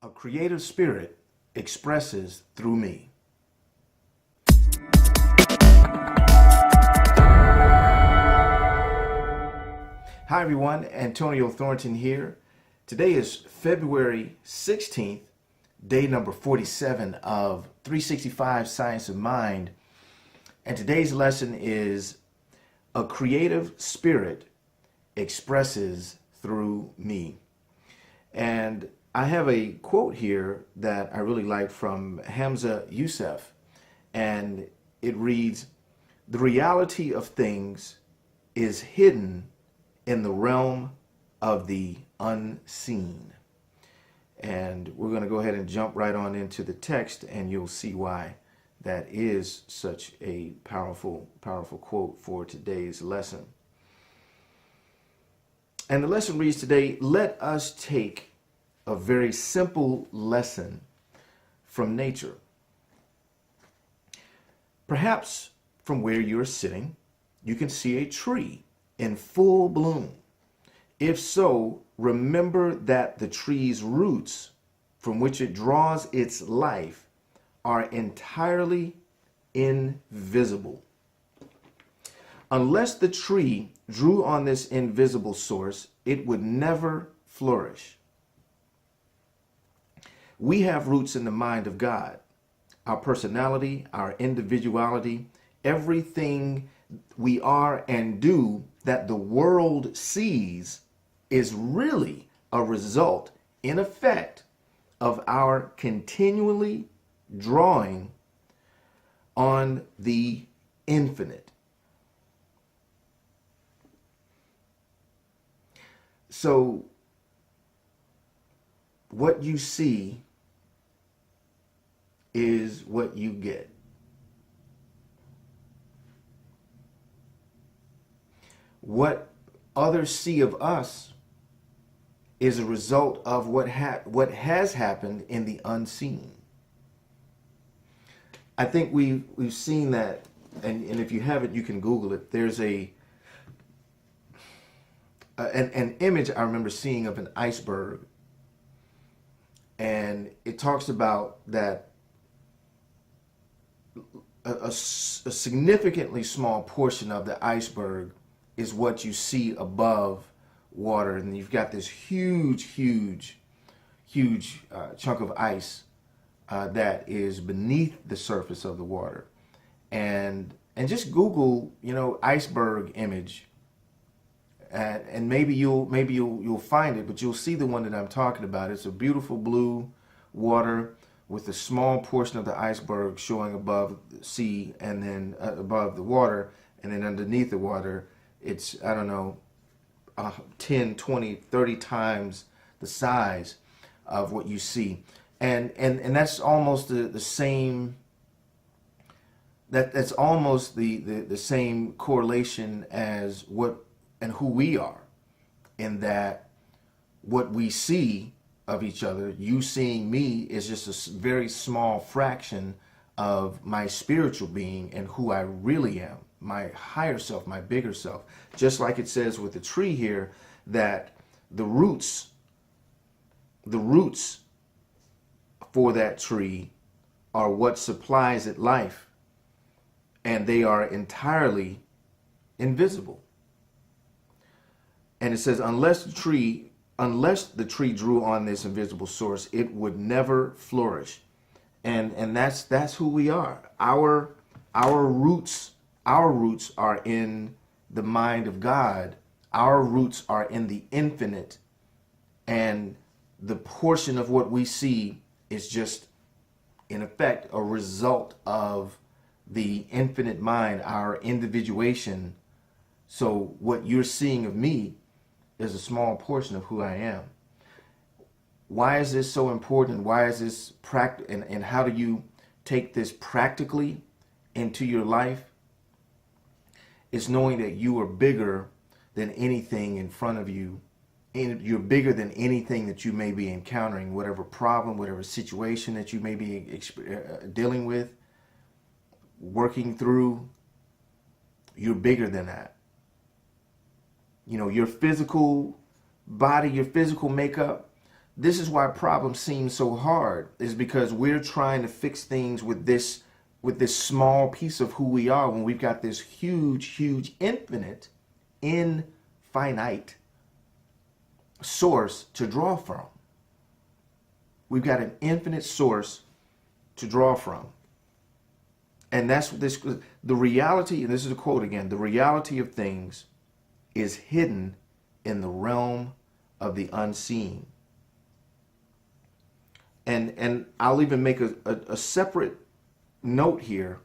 A creative spirit expresses through me. Hi everyone, Antonio Thornton here. Today is February 16th, day number 47 of 365 Science of Mind. And today's lesson is a creative spirit expresses through me. And I have a quote here that I really like from Hamza Youssef, and it reads, "The reality of things is hidden in the realm of the unseen." And we're going to go ahead and jump right on into the text, and you'll see why that is such a powerful quote for today's lesson. And the lesson reads today, "Let us take a very simple lesson from nature. Perhaps from where you're sitting, you can see a tree in full bloom. If so, remember that the tree's roots, from which it draws its life, are entirely invisible. Unless the tree drew on this invisible source, it would never flourish. We have roots in the mind of God. Our personality, our individuality, everything we are and do that the world sees is really a result, in effect, of our continually drawing on the infinite." So, what you see is what you get. What others see of us is a result of what has happened in the unseen. I think we've seen that, and if you haven't, you can Google it. There's an image I remember seeing of an iceberg, and it talks about that a significantly small portion of the iceberg is what you see above water, and you've got this huge chunk of ice that is beneath the surface of the water. And just Google, iceberg image, and maybe you'll find it, but you'll see the one that I'm talking about. It's a beautiful blue water with a small portion of the iceberg showing above the sea, and then above the water, and then underneath the water, it's, 10, 20, 30 times the size of what you see. And that's almost the same, that's almost the same correlation as what and who we are, in that what we see of each other, you seeing me, is just a very small fraction of my spiritual being and who I really am, my higher self, my bigger self. Just like it says with the tree here, that the roots for that tree are what supplies it life, and they are entirely invisible. And it says, unless the tree drew on this invisible source, it would never flourish. And that's who we are. Our roots are in the mind of God. Our roots are in the infinite, and the portion of what we see is just, in effect, a result of the infinite mind, our individuation. So what you're seeing of me is a small portion of who I am. Why is this so important? Why is this and how do you take this practically into your life? It's knowing that you are bigger than anything in front of you, and you're bigger than anything that you may be encountering, whatever problem, whatever situation that you may be dealing with, working through. You're bigger than that. Your physical body, your physical makeup, This is why problems seem so hard, is because we're trying to fix things with this small piece of who we are when we've got this huge, infinite, infinite source to draw from. We've got an infinite source to draw from. And that's what the reality, and this is a quote again, the reality of things is hidden in the realm of the unseen. And I'll even make a separate note here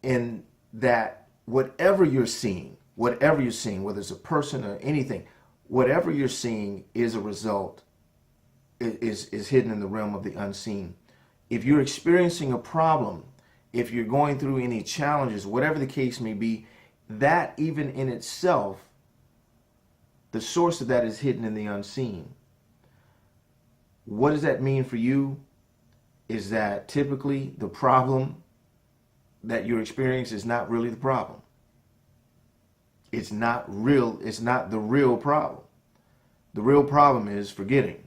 in that whatever you're seeing, whether it's a person or anything, whatever you're seeing is a result, is hidden in the realm of the unseen. If you're experiencing a problem, if you're going through any challenges, whatever the case may be, that even in itself, the source of that is hidden in the unseen. What does that mean for you? Is that typically the problem that you're experiencing is not really the problem. It's not real. It's not the real problem. The real problem is forgetting.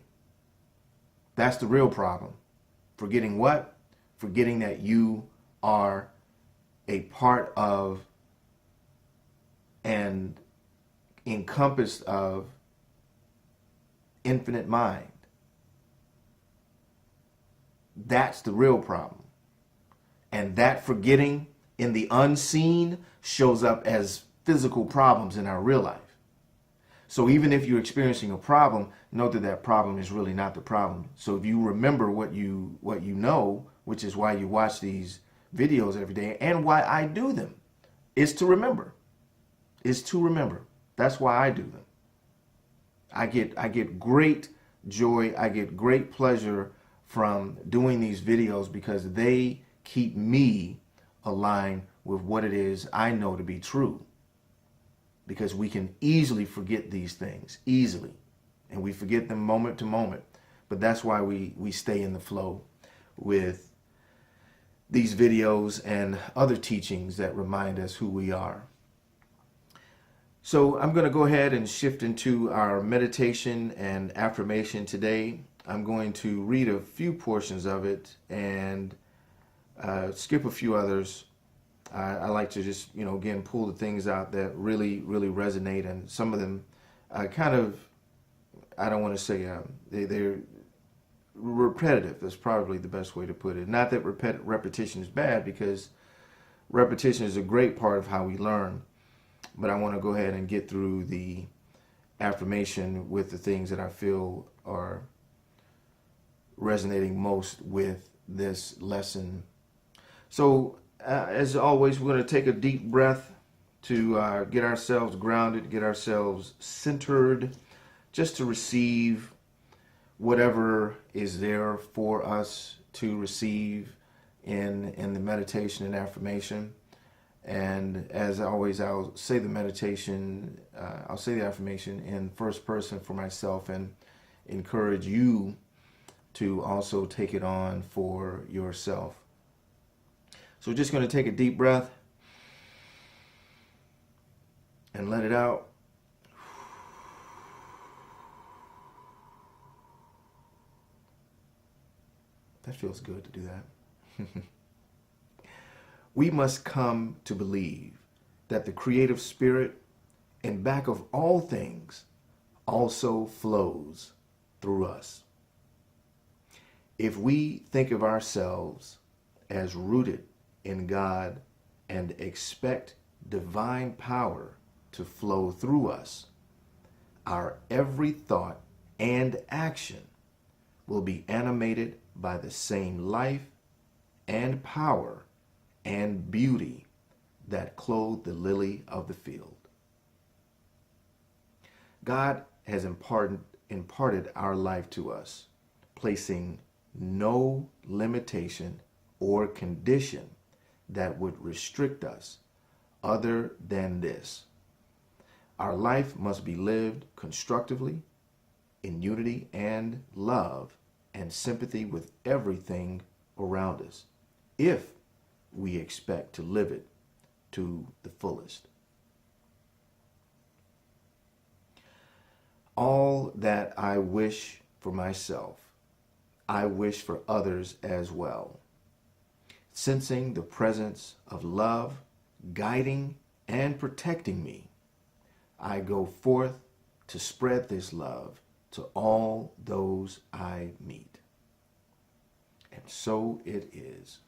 That's the real problem. Forgetting what? Forgetting that you are a part of and encompassed of infinite mind. That's the real problem. And that forgetting in the unseen shows up as physical problems in our real life. So even if you're experiencing a problem, note that that problem is really not the problem. So if you remember what you know, which is why you watch these videos every day and why I do them, is to remember. Is to remember. That's why I do them. I get great joy, I get great pleasure from doing these videos because they keep me aligned with what it is I know to be true. Because we can easily forget these things, easily. And we forget them moment to moment. But that's why we stay in the flow with these videos and other teachings that remind us who we are. So I'm going to go ahead and shift into our meditation and affirmation today. I'm going to read a few portions of it and skip a few others. I like to just, again, pull the things out that really resonate. And some of them I don't want to say they're repetitive. That's probably the best way to put it. Not that repetition is bad, because repetition is a great part of how we learn. But I want to go ahead and get through the affirmation with the things that I feel are resonating most with this lesson. So as always, we're going to take a deep breath to get ourselves grounded, get ourselves centered, just to receive whatever is there for us to receive in the meditation and affirmation. And as always, I'll say the affirmation in first person for myself and encourage you to also take it on for yourself. So we're just going to take a deep breath and let it out. That feels good to do that. We must come to believe that the creative spirit in back of all things also flows through us. If we think of ourselves as rooted in God and expect divine power to flow through us, our every thought and action will be animated by the same life and power and beauty that clothe the lily of the field. God has imparted our life to us, placing no limitation or condition that would restrict us other than this. Our life must be lived constructively, in unity and love and sympathy with everything around us, if we expect to live it to the fullest. All that I wish for myself, I wish for others as well. Sensing the presence of love, guiding and protecting me, I go forth to spread this love to all those I meet. And so it is.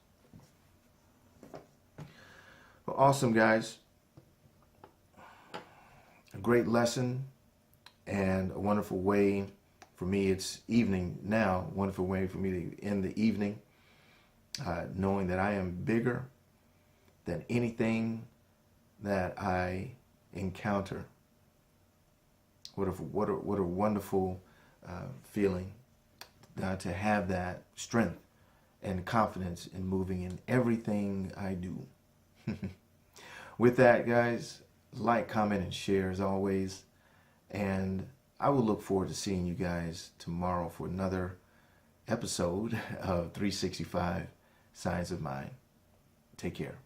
Well, awesome, guys. A great lesson and a wonderful way for me. It's evening now. Wonderful way for me to end the evening, knowing that I am bigger than anything that I encounter. What a wonderful feeling to have that strength and confidence in moving in everything I do. With that, guys, like, comment, and share as always. And I will look forward to seeing you guys tomorrow for another episode of 365 Science of Mind. Take care.